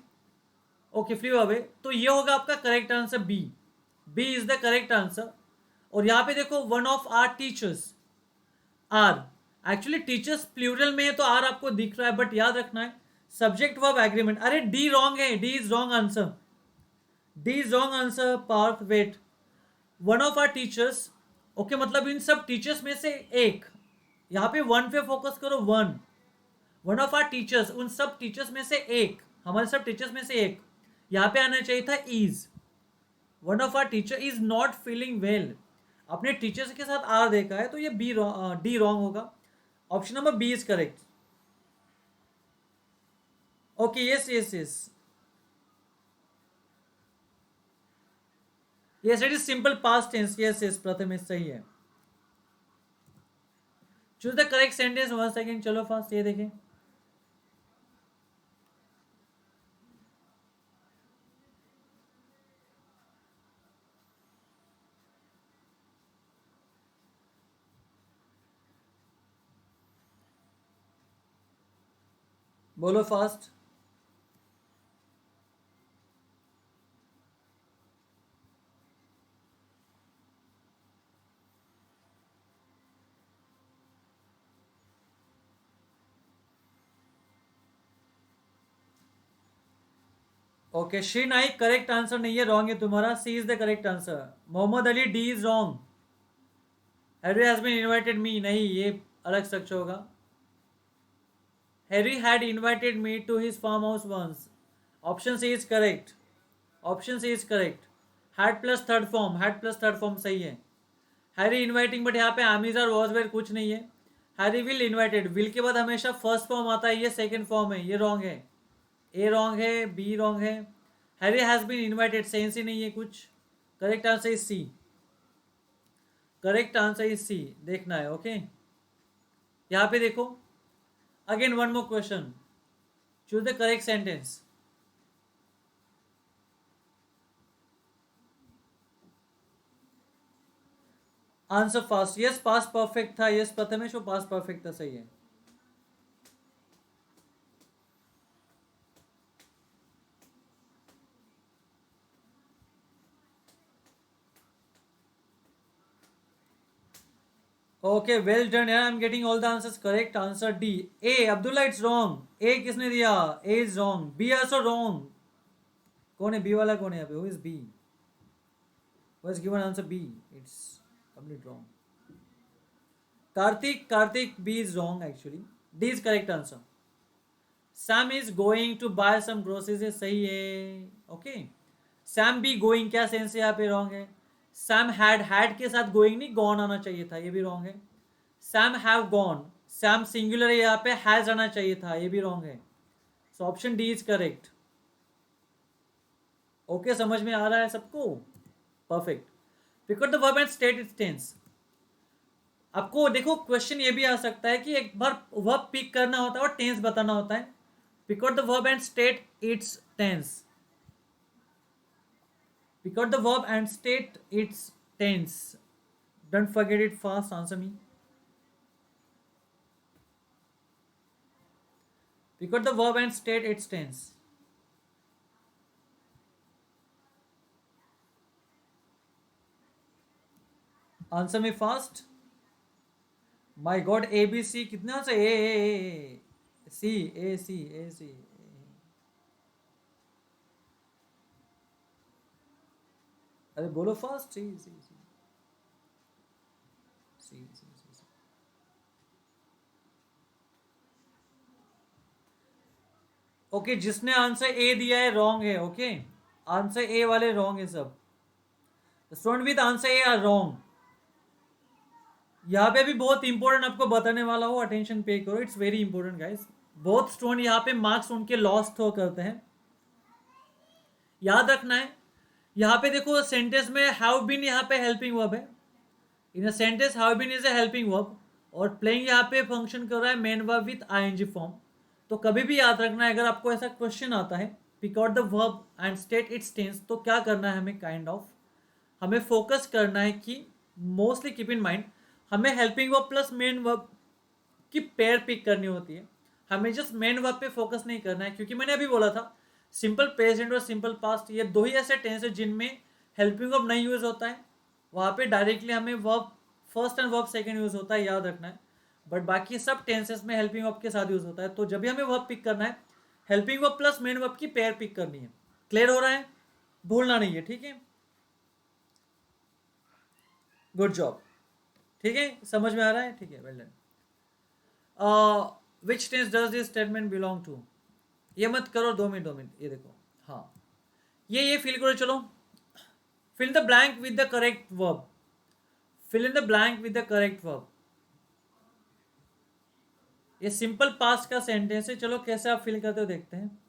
ओके, फ्ल्यू वर्ब है, तो ये होगा आपका correct answer B. B is the correct answer. और यहाँ पे देखो one of our teachers, our, actually teachers plural में है तो आर आपको दिख रहा है, बट याद रखना है सब्जेक्ट वर्ब एग्रीमेंट। अरे डी रॉन्ग है, D is wrong answer, D is wrong answer. Parth wait, one of our teachers. Okay, मतलब इन सब टीचर्स में से एक। यहाँ पे वन पे फोकस करो, one, one of our teachers, उन सब टीचर्स में से एक, हमारे सब टीचर्स में से एक। यहाँ पे आना चाहिए था is. One of our teacher is not feeling well, अपने टीचर्स के साथ आर देखा है, तो ये बी, डी रॉन्ग होगा। Option number B is correct. Okay, yes yes yes, yes it is simple past tense. Yes yes Pratham सही है। Choose the correct sentence, one second, चलो फास्ट, ये देखें। बोलो fast. Okay, Shri Naik correct answer नहीं है, wrong है तुम्हारा। C is the correct answer. Mohammad Ali, D is wrong. Harry has been invited me, नहीं ये अलग स्ट्रक्चर होगा. Harry had invited me to his farm house once. Option C is correct. Option C is correct. Had plus third form, had plus third form सही है. Harry inviting, but यहाँ पे आमिज और was where कुछ नहीं है. Harry will invited, will के बाद हमेशा फर्स्ट फॉर्म आता है, ये सेकंड फॉर्म है, ये रॉन्ग है. ए रॉन्ग है, बी रॉन्ग है. Harry has been invited sense ही नहीं है कुछ. Correct answer is C. Correct answer is C. देखना है. ओके यहाँ पे देखो. Again one more question. Choose the correct sentence. Answer fast. Yes past perfect था. यस प्रथमेश, वो पास परफेक्ट था. सही है. ओके वेल डन यार. I am getting all the answers correct. Answer D. A Abdullah it's wrong. A किसने दिया? A is wrong. B also wrong. कौन है बी वाला? कौन है यहाँ पे? Who is B? was given answer B. It's complete wrong. Karthik B is wrong actually. D is correct answer. Sam is going to buy some groceries. ये सही है. Okay. Sam be going क्या sense यहाँ पे wrong है. Sam had के साथ going नहीं gone आना चाहिए था, ये भी रॉन्ग है. Sam have gone. Sam singular है यहाँ पे, has आना चाहिए था, ये भी रॉन्ग है. So option D is correct. Okay समझ में आ रहा है सबको? Perfect. Pick out the verb and state its tense. आपको देखो क्वेश्चन ये भी आ सकता है कि एक बार वर्ब पिक करना होता है और टेंस बताना होता है. Pick out the verb and state its tense. Pick out the verb and state its tense. Don't forget it fast. Answer me. Pick out the verb and state its tense. Answer me fast. My god. A B C कितना से? ए सी. ए सी. ए सी. अरे बोलो fast. सी सी सी सी सी सी सी. Okay जिसने answer A दिया है wrong है. Okay answer A वाले wrong है सब. Student with answer A R wrong. यहाँ पे भी बहुत इंपॉर्टेंट आपको बताने वाला हो. अटेंशन पे करो. It's very important guys. बहुत स्टूडेंट यहाँ पे मार्क्स उनके लॉस थ्रो करते हैं. याद रखना है. यहाँ पे देखो सेंटेंस में हैव बीन यहाँ पे हेल्पिंग वर्ब है. In a sentence have been is a helping verb और प्लेइंग यहाँ पे फंक्शन कर रहा है main verb with ING form. तो कभी भी याद रखना है अगर आपको ऐसा क्वेश्चन आता है pick out the verb and state its tense, तो क्या करना है हमें काइंड ऑफ हमें फोकस करना है कि मोस्टली कीप इन माइंड हमें helping verb plus main verb की पेयर पिक करनी होती है. हमें जस्ट मेन वर्ब पे फोकस नहीं करना है क्योंकि मैंने अभी बोला था सिंपल प्रेजेंट और सिंपल पास्ट ये दो ही ऐसे टेंस है जिनमें हेल्पिंग वर्ब नहीं यूज होता है. वहाँ पे डायरेक्टली हमें verb first and verb second use होता है, याद रखना है. बट बाकी सब टेंसेस में हेल्पिंग वर्ब के साथ यूज होता है. तो जब भी हमें वर्ब पिक करना है helping verb plus main verb की पेयर पिक करनी है. क्लियर हो रहा है? भूलना नहीं है. ठीक है गुड जॉब. ठीक है समझ में आ रहा है? ठीक है well done. Which tense does this statement belong to? ये मत करो. 2 मिनट ये देखो. हाँ ये फिल करो. चलो fill the blank with the correct verb. Fill in the blank with the correct verb. ये सिंपल पास्ट का सेंटेंस है. चलो कैसे आप फिल करते हो देखते हैं.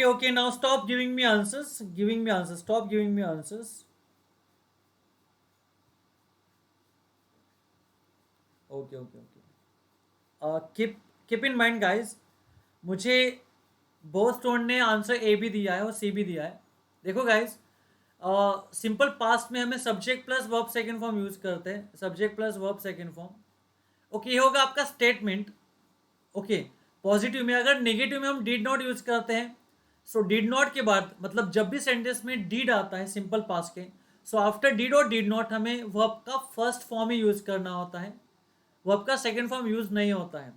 Okay, now stop giving me answers. Stop giving me answers. Okay. Keep in mind guys. मुझे बहुत स्टूडेंट ने आंसर ए भी दिया है और सी भी दिया है. देखो गाइज सिंपल पास्ट में हमें subject plus verb second form use करते हैं, subject plus verb second form. Okay, ये होगा आपका स्टेटमेंट। ओके, पॉजिटिव में। अगर नेगेटिव में हम डिड नॉट यूज करते हैं, सो डिड नॉट के बाद मतलब जब भी सेंटेंस में डिड आता है सिंपल पास्ट के, सो आफ्टर डिड और डिड नॉट हमें वर्ब का फर्स्ट फॉर्म ही यूज करना होता है, वर्ब का सेकंड फॉर्म यूज नहीं होता है।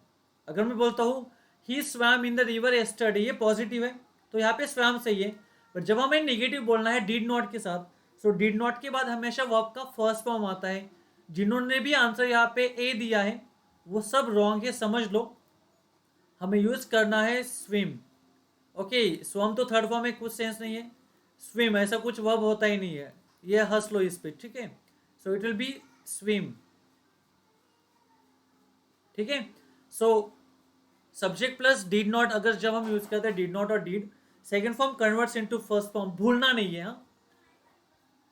अगर मैं बोलता हूँ he swam in the river yesterday, ये पॉजिटिव है तो यहाँ पे स्वैम सही है। पर जब हमें नेगेटिव बोलना है डिड नॉट के साथ, सो डिड नॉट के बाद हमेशा वर्ब का फर्स्ट फॉर्म आता है। जिन्होंने भी आंसर यहाँ पे ए दिया है वो सब रॉन्ग है, समझ लो। हमें यूज करना है स्विम। ओके, स्वम तो थर्ड फॉर्म में कुछ सेंस नहीं है, स्विम ऐसा कुछ वर्ब होता ही नहीं है, ये हंस लो इस पे, ठीक है। So it will B swim, ठीक है। So subject plus did not अगर जब हम यूज करते हैं डिड नॉट और did, second form converts into first form, भूलना नहीं है। हाँ,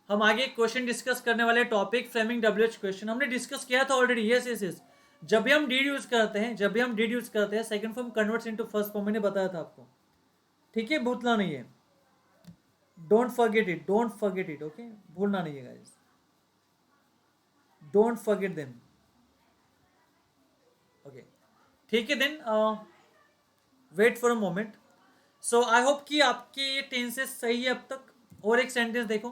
हम आगे क्वेश्चन डिस्कस करने वाले टॉपिक फ्रेमिंग डब्ल्यूएच क्वेश्चन हमने डिस्कस किया था ऑलरेडी। यस यस यस, जब भी हम डिड यूज करते हैं, जब भी हम डिड यूज करते हैं second form converts into first form, मैंने बताया था आपको, ठीक है। भूलना नहीं है, don't forget it, don't forget it, okay, भूलना नहीं है guys, don't forget them. Okay, ठीक है then, wait for a moment. So I hope कि आपके ये टेंसेस सही है अब तक। और एक सेंटेंस देखो,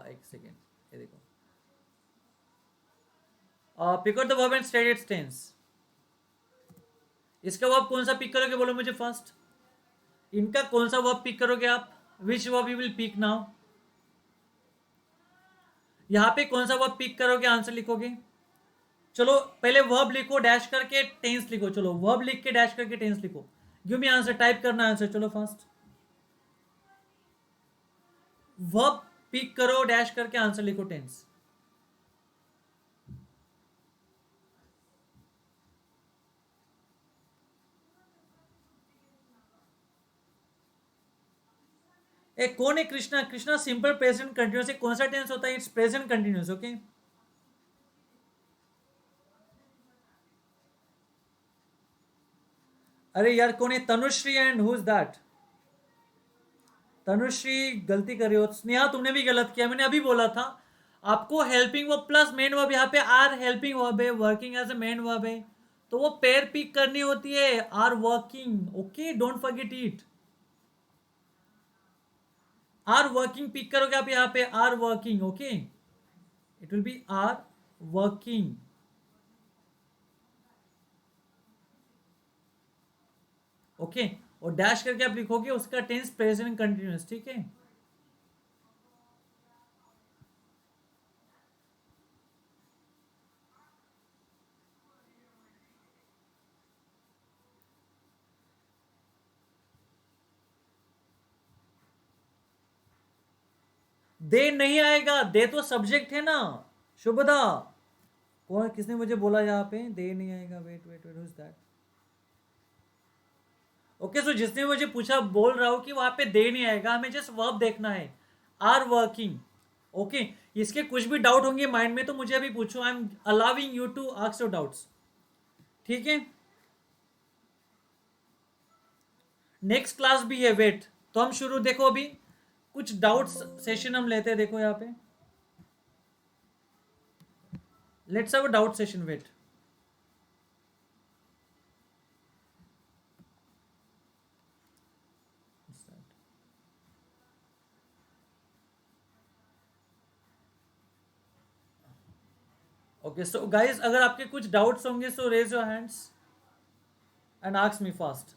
एक सेकेंड, ये देखो, pick out the verb and state its tense. इसका वर्ब कौन सा पिक करोगे बोलो मुझे फर्स्ट, इनका कौन सा वर्ब पिक करोगे आप, which verb you will pick now. यहां पे कौन सा वर्ब पिक करोगे, आंसर लिखोगे। चलो पहले वर्ब लिखो डैश करके टेंस लिखो, चलो वर्ब लिख के डैश करके टेंस लिखो। गिव मी आंसर, टाइप करना आंसर, चलो फास्ट। वर्ब पिक करो डैश करके आंसर लिखो टेंस। ए कौन है Krishna, Krishna simple present continuous है, कौन सा टेंस होता है, इट्स प्रेजेंट कंटिन्यूस, ओके। अरे यार कौन है, Tanushree and who is that. Tanushree गलती कर रही हो, स्नेहा तुमने भी गलत किया, मैंने अभी बोला था आपको helping verb plus main verb, यहाँ पे आर हेल्पिंग वर्ब है, working as a main verb है, तो वो पेयर पिक करनी होती है, are working, okay, don't forget it. Are working pick करोगे आप यहाँ पे, are working, okay, it will be are working, okay. और डैश करके आप लिखोगे उसका टेंस प्रेजेंट कंटिन्यूअस, ठीक है। दे नहीं आएगा, दे तो सब्जेक्ट है ना, शुभदा। कौन, किसने मुझे बोला यहाँ पे दे नहीं आएगा, wait wait wait, who is that. Okay, so जिसने मुझे पूछा बोल रहा हूं कि वहां पे दे नहीं आएगा, हमें जस्ट वर्ब देखना है, आर वर्किंग, ओके। इसके कुछ भी डाउट होंगे माइंड में तो मुझे अभी पूछो, I am allowing you to ask your doubts, ठीक है। नेक्स्ट क्लास भी है, वेट, तो हम शुरू, देखो अभी कुछ डाउट्स सेशन हम लेते हैं, देखो यहाँ पे, let's have a doubt session, wait. Okay, so guys अगर आपके कुछ डाउट्स होंगे so raise your hands and ask me fast.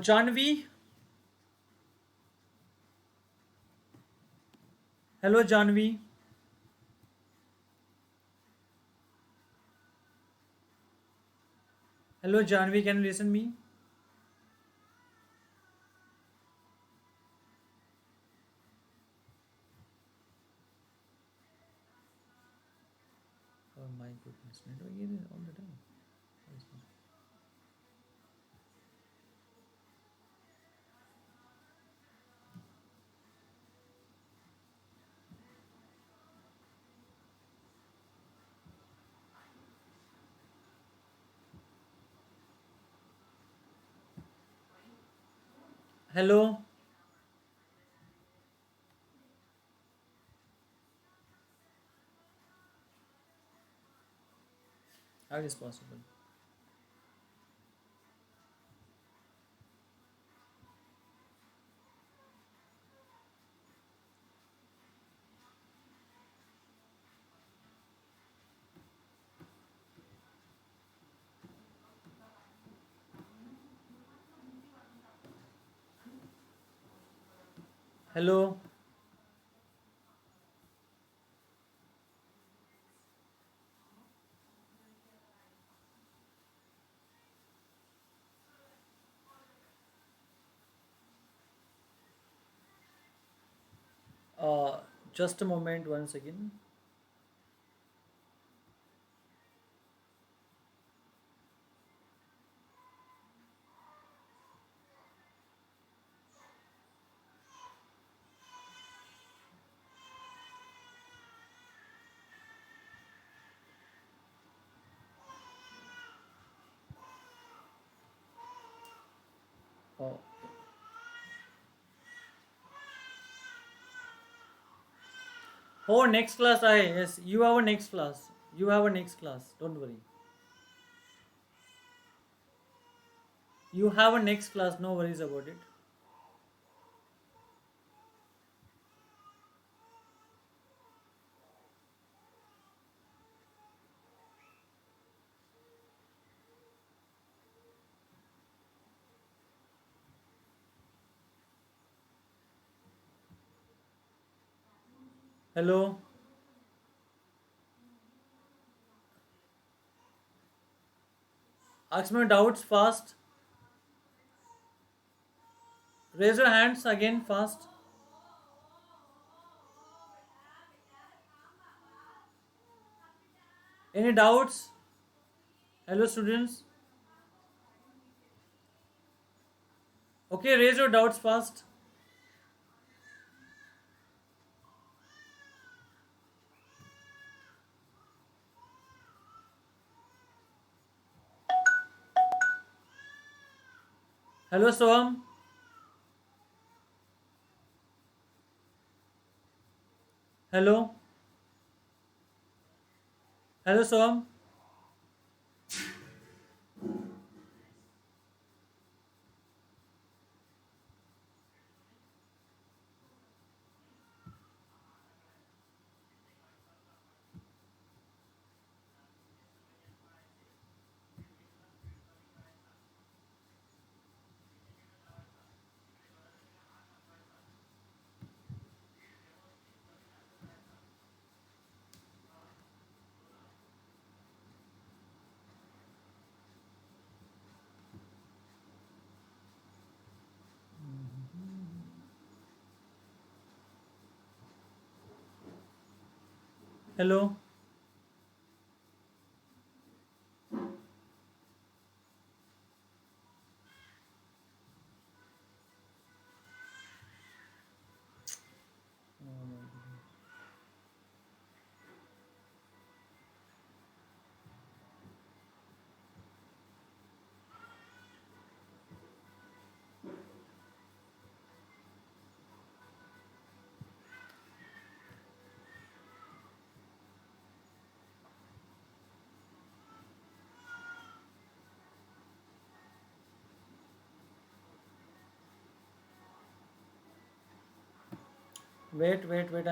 Janvi, hello Janvi, hello Janvi, can you listen me. Oh my goodness, man, do I get it all the time? Hello, how is possible? Hello, uh, just a moment once again. Oh, oh, next class. I yes, you have a next class. You have a next class. Don't worry. You have a next class. No worries about it. Hello. Ask me doubts fast. Raise your hands again fast. Any doubts? Hello, students. Okay, raise your doubts fast. Hello, Soham. Hello. Hello, Soham. Hello. Wait, wait, wait.